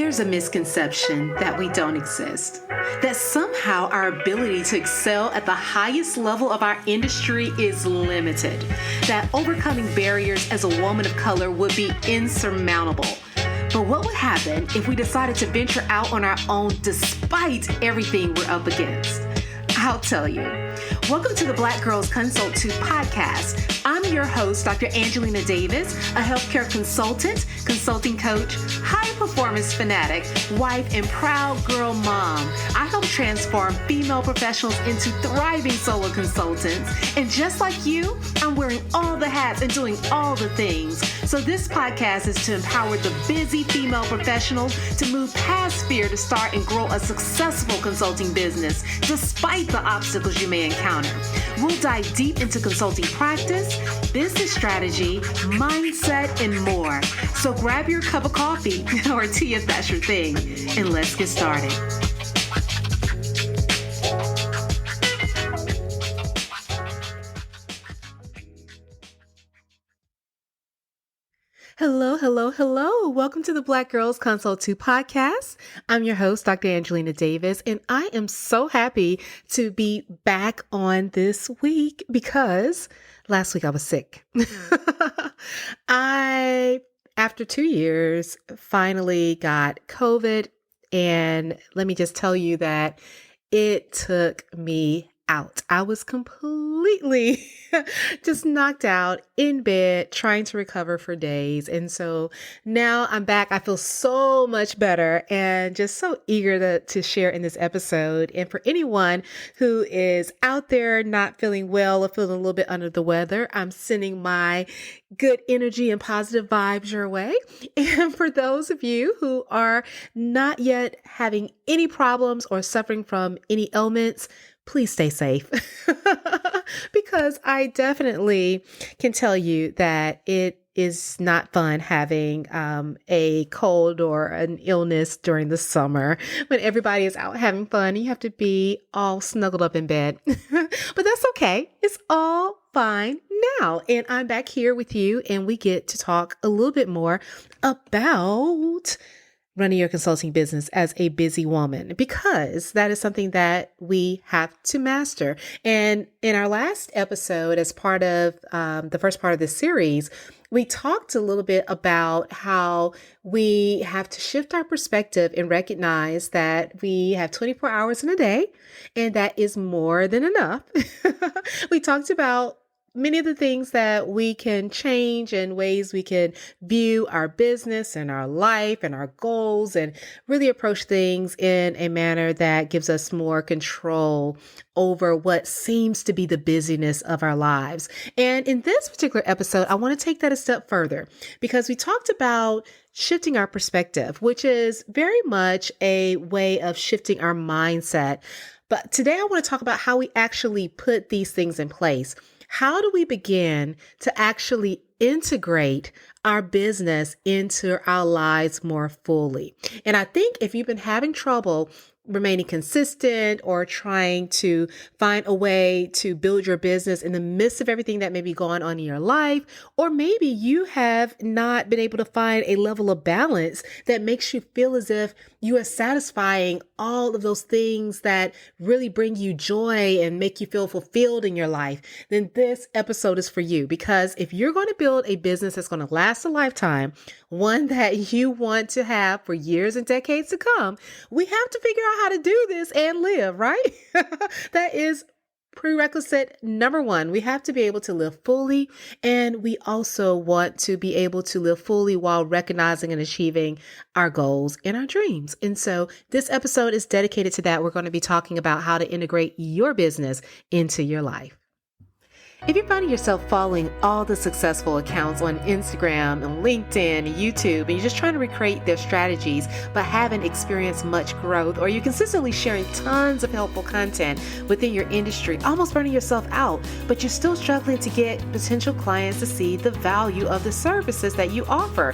There's a misconception that we don't exist, that somehow our ability to excel at the highest level of our industry is limited, that overcoming barriers as a woman of color would be insurmountable. But what would happen if we decided to venture out on our own despite everything we're up against? I'll tell you. Welcome to the Black Girls Consult 2 podcast. I'm your host, Dr. Angelina Davis, a healthcare consultant, consulting coach, high performance fanatic, wife, and proud girl mom. I help transform female professionals into thriving solo consultants. And just like you, I'm wearing all the hats and doing all the things. So this podcast is to empower the busy female professionals to move past fear to start and grow a successful consulting business, despite the obstacles you may encounter. We'll dive deep into consulting practice, business strategy, mindset, and more. So grab your cup of coffee or tea if that's your thing, and let's get started. Hello, hello, hello. Welcome to the Black Girls Consult 2 podcast. I'm your host, Dr. Angelina Davis, and I am so happy to be back on this week because last week I was sick. After 2 years, finally got COVID, and let me just tell you that it took me out. I was completely just knocked out in bed, trying to recover for days. And so now I'm back. I feel so much better and just so eager to share in this episode. And for anyone who is out there not feeling well or feeling a little bit under the weather, I'm sending my good energy and positive vibes your way. And for those of you who are not yet having any problems or suffering from any ailments, please stay safe because I definitely can tell you that it is not fun having a cold or an illness during the summer when everybody is out having fun. You have to be all snuggled up in bed, but that's okay. It's all fine now. And I'm back here with you, and we get to talk a little bit more about running your consulting business as a busy woman, because that is something that we have to master. And in our last episode, as part of the first part of this series, we talked a little bit about how we have to shift our perspective and recognize that we have 24 hours in a day, and that is more than enough. We talked about many of the things that we can change and ways we can view our business and our life and our goals and really approach things in a manner that gives us more control over what seems to be the busyness of our lives. And in this particular episode, I want to take that a step further because we talked about shifting our perspective, which is very much a way of shifting our mindset. But today I want to talk about how we actually put these things in place. How do we begin to actually integrate our business into our lives more fully? And I think if you've been having trouble remaining consistent or trying to find a way to build your business in the midst of everything that may be going on in your life, or maybe you have not been able to find a level of balance that makes you feel as if you are satisfying all of those things that really bring you joy and make you feel fulfilled in your life, then this episode is for you. Because if you're going to build a business that's going to last a lifetime, one that you want to have for years and decades to come, we have to figure out how to do this and live, right? That is prerequisite number one. We have to be able to live fully, and we also want to be able to live fully while recognizing and achieving our goals and our dreams. And so this episode is dedicated to that. We're going to be talking about how to integrate your business into your life. If you're finding yourself following all the successful accounts on Instagram and LinkedIn and YouTube, and you're just trying to recreate their strategies, but haven't experienced much growth, or you're consistently sharing tons of helpful content within your industry, almost burning yourself out, but you're still struggling to get potential clients to see the value of the services that you offer,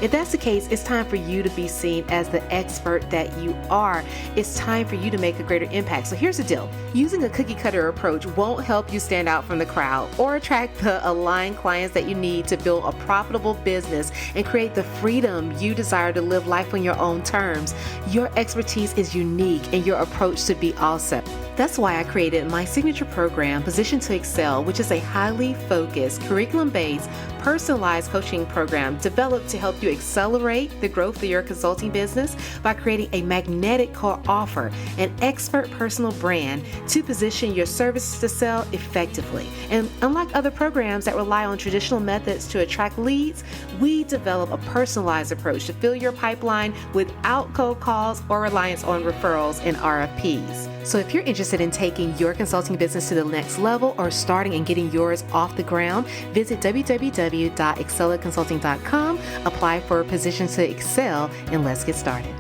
If that's the case, it's time for you to be seen as the expert that you are. It's time for you to make a greater impact. So here's the deal. Using a cookie cutter approach won't help you stand out from the crowd or attract the aligned clients that you need to build a profitable business and create the freedom you desire to live life on your own terms. Your expertise is unique and your approach should be also. That's why I created my signature program, Position to Excel, which is a highly focused, curriculum-based, personalized coaching program developed to help you accelerate the growth of your consulting business by creating a magnetic core offer, an expert personal brand to position your services to sell effectively. And unlike other programs that rely on traditional methods to attract leads, we develop a personalized approach to fill your pipeline without cold calls or reliance on referrals and RFPs. So if you're interested in taking your consulting business to the next level or starting and getting yours off the ground, visit www.excelatconsulting.com, apply for Position to Excel, and let's get started.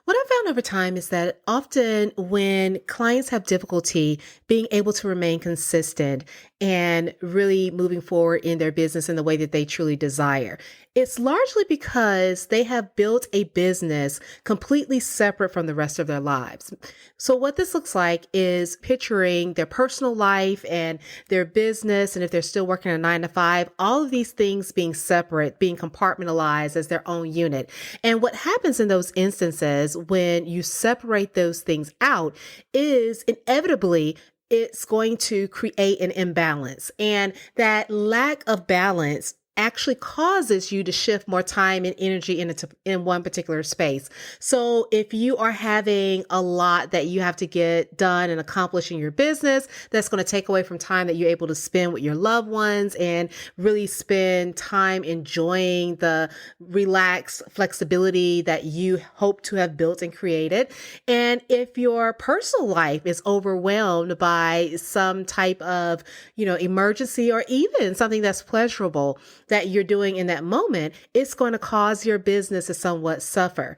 What I've found over time is that often when clients have difficulty being able to remain consistent and really moving forward in their business in the way that they truly desire, it's largely because they have built a business completely separate from the rest of their lives. So what this looks like is picturing their personal life and their business, and if they're still working a 9 to 5, all of these things being separate, being compartmentalized as their own unit. And what happens in those instances when you separate those things out is inevitably it's going to create an imbalance. And that lack of balance actually causes you to shift more time and energy in one particular space. So if you are having a lot that you have to get done and accomplish in your business, that's going to take away from time that you're able to spend with your loved ones and really spend time enjoying the relaxed flexibility that you hope to have built and created. And if your personal life is overwhelmed by some type of, emergency or even something that's pleasurable that you're doing in that moment, it's going to cause your business to somewhat suffer.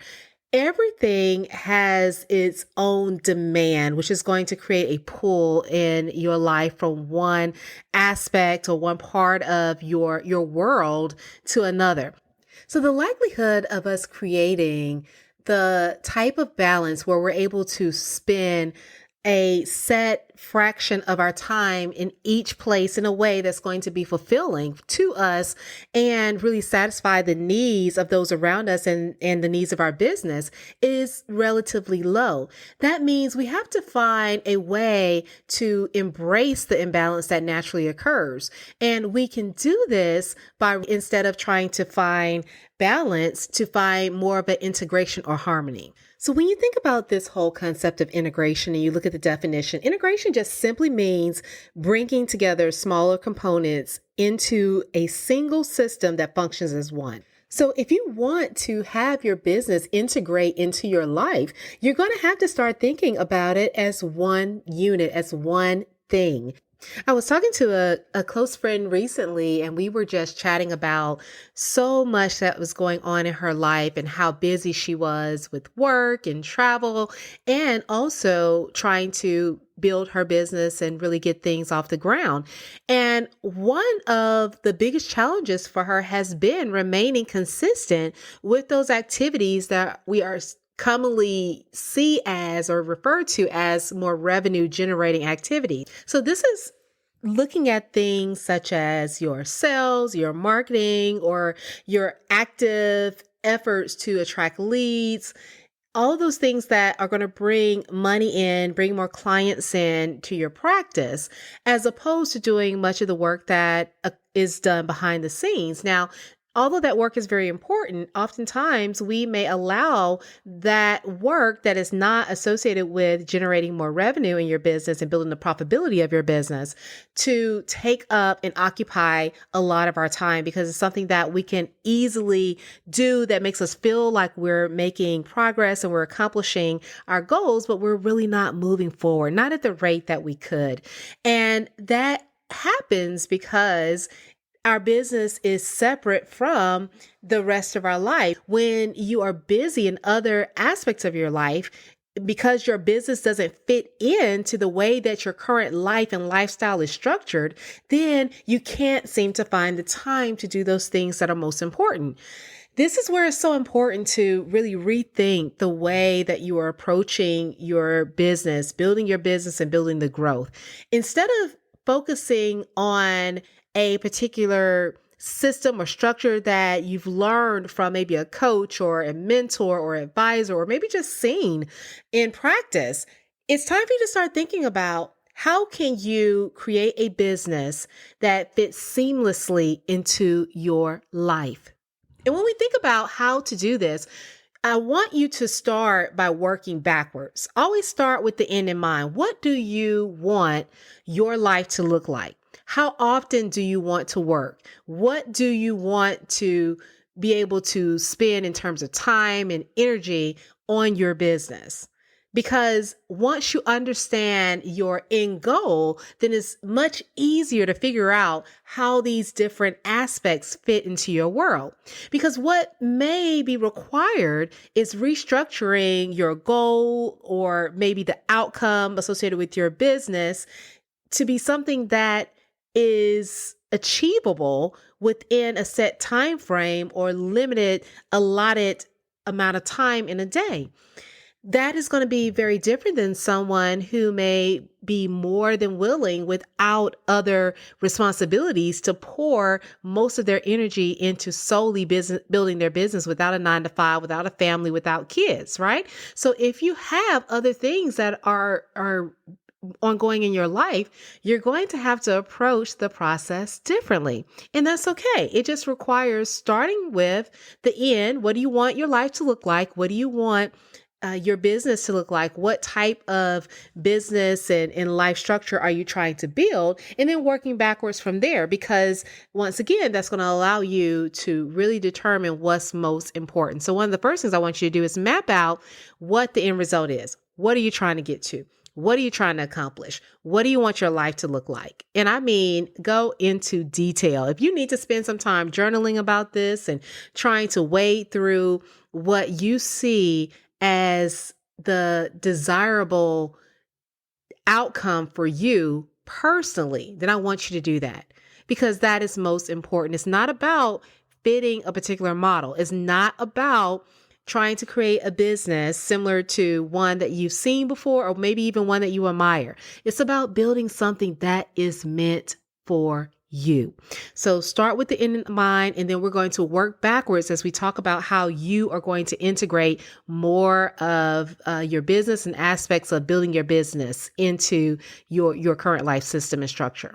Everything has its own demand, which is going to create a pull in your life from one aspect or one part of your world to another. So the likelihood of us creating the type of balance where we're able to spend a set fraction of our time in each place in a way that's going to be fulfilling to us and really satisfy the needs of those around us and the needs of our business is relatively low. That means we have to find a way to embrace the imbalance that naturally occurs. And we can do this by, instead of trying to find balance, to find more of an integration or harmony. So when you think about this whole concept of integration and you look at the definition, integration just simply means bringing together smaller components into a single system that functions as one. So if you want to have your business integrate into your life, you're going to have to start thinking about it as one unit, as one thing. I was talking to a close friend recently, and we were just chatting about so much that was going on in her life and how busy she was with work and travel, and also trying to build her business and really get things off the ground. And one of the biggest challenges for her has been remaining consistent with those activities that we are commonly see as or refer to as more revenue generating activity. So this is looking at things such as your sales, your marketing, or your active efforts to attract leads, all of those things that are going to bring money in, bring more clients in to your practice, as opposed to doing much of the work that is done behind the scenes. Now, although that work is very important, oftentimes we may allow that work that is not associated with generating more revenue in your business and building the profitability of your business to take up and occupy a lot of our time, because it's something that we can easily do that makes us feel like we're making progress and we're accomplishing our goals, but we're really not moving forward, not at the rate that we could. And that happens because our business is separate from the rest of our life. When you are busy in other aspects of your life, because your business doesn't fit into the way that your current life and lifestyle is structured, then you can't seem to find the time to do those things that are most important. This is where it's so important to really rethink the way that you are approaching your business, building your business and building the growth. Instead of focusing on a particular system or structure that you've learned from maybe a coach or a mentor or advisor, or maybe just seen in practice, it's time for you to start thinking about how can you create a business that fits seamlessly into your life. And when we think about how to do this, I want you to start by working backwards. Always start with the end in mind. What do you want your life to look like? How often do you want to work? What do you want to be able to spend in terms of time and energy on your business? Because once you understand your end goal, then it's much easier to figure out how these different aspects fit into your world. Because what may be required is restructuring your goal or maybe the outcome associated with your business to be something that is achievable within a set time frame or limited allotted amount of time in a day. That is going to be very different than someone who may be more than willing without other responsibilities to pour most of their energy into solely building their business without a 9 to 5, without a family, without kids, right? So if you have other things that are ongoing in your life, you're going to have to approach the process differently. And that's okay. It just requires starting with the end. What do you want your life to look like? What do you want your business to look like? What type of business and life structure are you trying to build? And then working backwards from there, because once again, that's going to allow you to really determine what's most important. So one of the first things I want you to do is map out what the end result is. What are you trying to get to? What are you trying to accomplish? What do you want your life to look like? And I mean, go into detail. If you need to spend some time journaling about this and trying to wade through what you see as the desirable outcome for you personally, then I want you to do that, because that is most important. It's not about fitting a particular model. It's not about trying to create a business similar to one that you've seen before, or maybe even one that you admire. It's about building something that is meant for you. So start with the end in mind, and then we're going to work backwards as we talk about how you are going to integrate more of your business and aspects of building your business into your current life system and structure.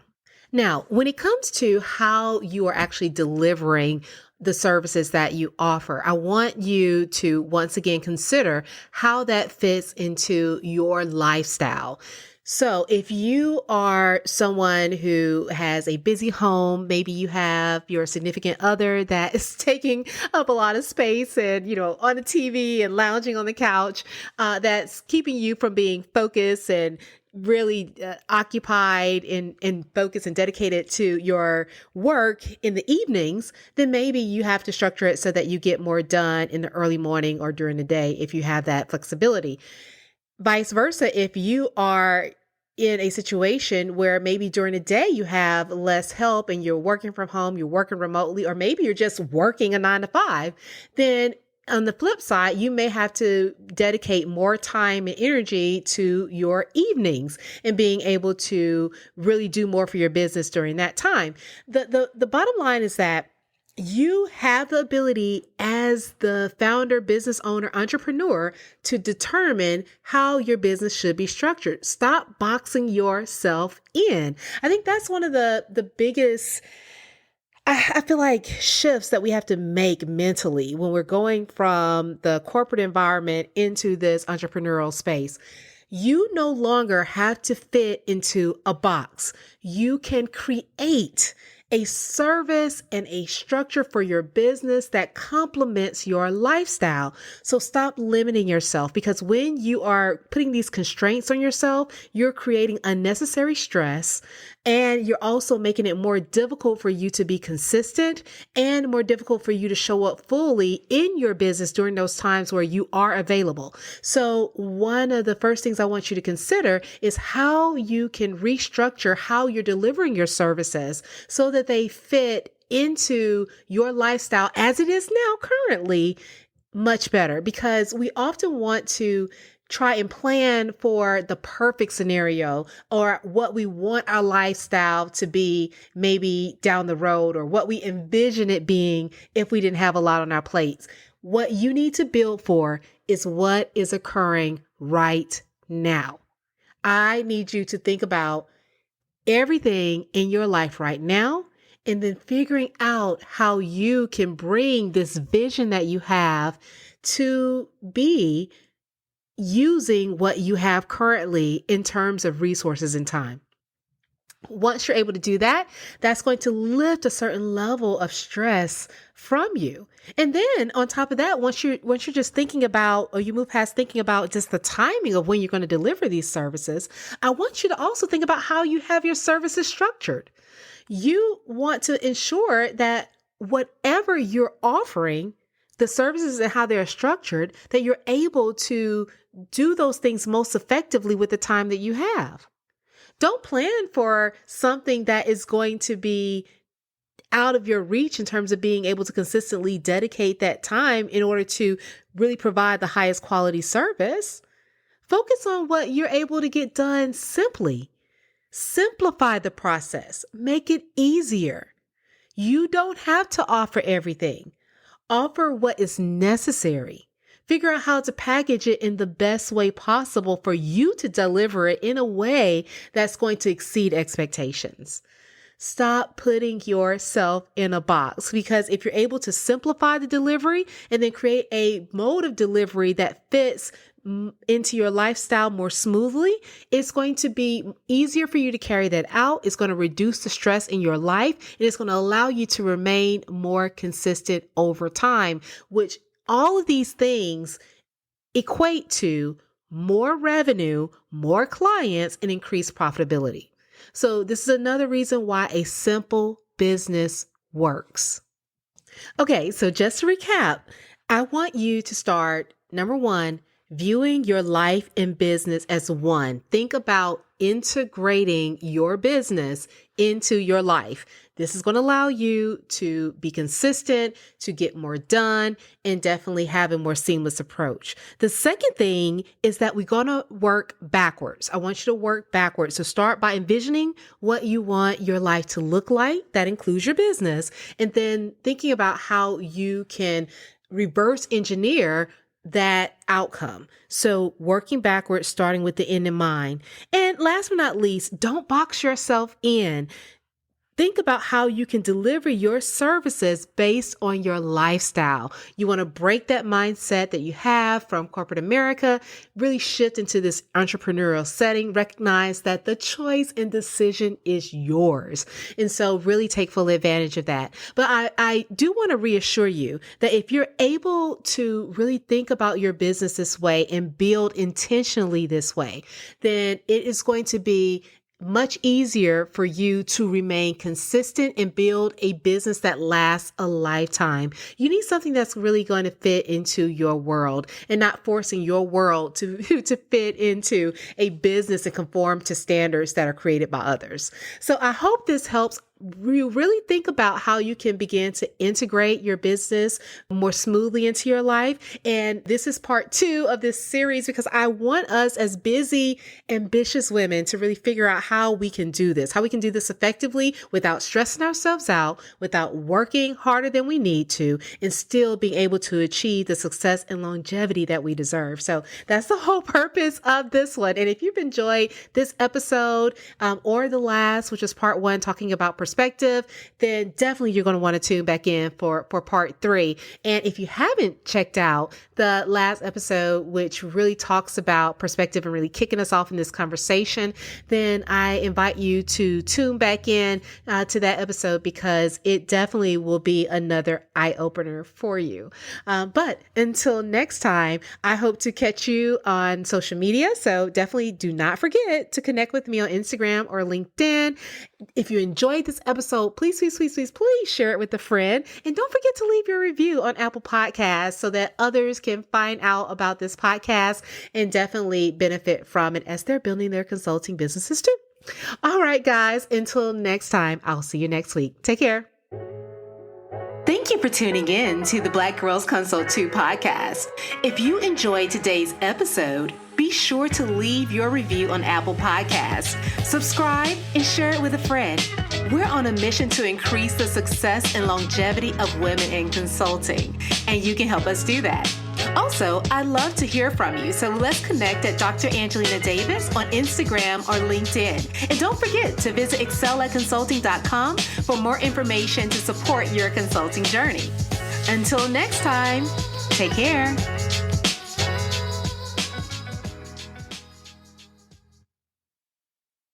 Now, when it comes to how you are actually delivering the services that you offer, I want you to once again consider how that fits into your lifestyle. So if you are someone who has a busy home, maybe you have your significant other that is taking up a lot of space and, on the TV and lounging on the couch, that's keeping you from being focused and really occupied and focused and dedicated to your work in the evenings, then maybe you have to structure it so that you get more done in the early morning or during the day if you have that flexibility. Vice versa, if you are in a situation where maybe during the day you have less help and you're working from home, you're working remotely, or maybe you're just working a 9 to 5, then on the flip side, you may have to dedicate more time and energy to your evenings and being able to really do more for your business during that time. The bottom line is that you have the ability as the founder, business owner, entrepreneur to determine how your business should be structured. Stop boxing yourself in. I think that's one of the biggest, I feel like, shifts that we have to make mentally when we're going from the corporate environment into this entrepreneurial space. You no longer have to fit into a box. You can create a service and a structure for your business that complements your lifestyle. So stop limiting yourself, because when you are putting these constraints on yourself, you're creating unnecessary stress, and you're also making it more difficult for you to be consistent and more difficult for you to show up fully in your business during those times where you are available. So one of the first things I want you to consider is how you can restructure how you're delivering your services so that they fit into your lifestyle as it is now currently much better, because we often want to try and plan for the perfect scenario or what we want our lifestyle to be maybe down the road, or what we envision it being if we didn't have a lot on our plates. What you need to build for is what is occurring right now. I need you to think about everything in your life right now, and then figuring out how you can bring this vision that you have to be using what you have currently in terms of resources and time. Once you're able to do that, that's going to lift a certain level of stress from you. And then on top of that, once you're just thinking about, or you move past thinking about just the timing of when you're going to deliver these services, I want you to also think about how you have your services structured. You want to ensure that whatever you're offering, the services and how they're structured, that you're able to do those things most effectively with the time that you have. Don't plan for something that is going to be out of your reach in terms of being able to consistently dedicate that time in order to really provide the highest quality service. Focus on what you're able to get done simply. Simplify the process. Make it easier. You don't have to offer everything. Offer what is necessary. Figure out how to package it in the best way possible for you to deliver it in a way that's going to exceed expectations. Stop putting yourself in a box, because if you're able to simplify the delivery and then create a mode of delivery that fits into your lifestyle more smoothly, it's going to be easier for you to carry that out. It's going to reduce the stress in your life, and it's going to allow you to remain more consistent over time, which all of these things equate to more revenue, more clients, and increased profitability. So this is another reason why a simple business works. Okay, so just to recap, I want you to start, number one, viewing your life and business as one. Think about integrating your business into your life. This is going to allow you to be consistent, to get more done, and definitely have a more seamless approach. The second thing is that we're going to work backwards. I want you to work backwards. So start by envisioning what you want your life to look like. That includes your business. And then thinking about how you can reverse engineer that outcome. So working backwards, starting with the end in mind. And last but not least, don't box yourself in. Think about how you can deliver your services based on your lifestyle. You want to break that mindset that you have from corporate America, really shift into this entrepreneurial setting, recognize that the choice and decision is yours. And so really take full advantage of that. But I do want to reassure you that if you're able to really think about your business this way and build intentionally this way, then it is going to be much easier for you to remain consistent and build a business that lasts a lifetime. You need something that's really going to fit into your world and not forcing your world to fit into a business and conform to standards that are created by others. So I hope this helps you really think about how you can begin to integrate your business more smoothly into your life. And this is part 2 of this series, because I want us as busy, ambitious women to really figure out how we can do this effectively without stressing ourselves out, without working harder than we need to, and still being able to achieve the success and longevity that we deserve. So that's the whole purpose of this one. And if you've enjoyed this episode or the last, which is part 1, talking about perspective, then definitely you're going to want to tune back in for part 3. And if you haven't checked out the last episode, which really talks about perspective and really kicking us off in this conversation, then I invite you to tune back in to that episode, because it definitely will be another eye-opener for you. But until next time, I hope to catch you on social media. So definitely do not forget to connect with me on Instagram or LinkedIn. If you enjoyed this episode, please share it with a friend. And don't forget to leave your review on Apple Podcasts so that others can find out about this podcast and definitely benefit from it as they're building their consulting businesses too. All right, guys, until next time, I'll see you next week. Take care. Thank you for tuning in to the Black Girls Consult 2 podcast. If you enjoyed today's episode, be sure to leave your review on Apple Podcasts, subscribe, and share it with a friend. We're on a mission to increase the success and longevity of women in consulting, and you can help us do that. Also, I'd love to hear from you, so let's connect at Dr. Angelina Davis on Instagram or LinkedIn. And don't forget to visit excelatconsulting.com for more information to support your consulting journey. Until next time, take care.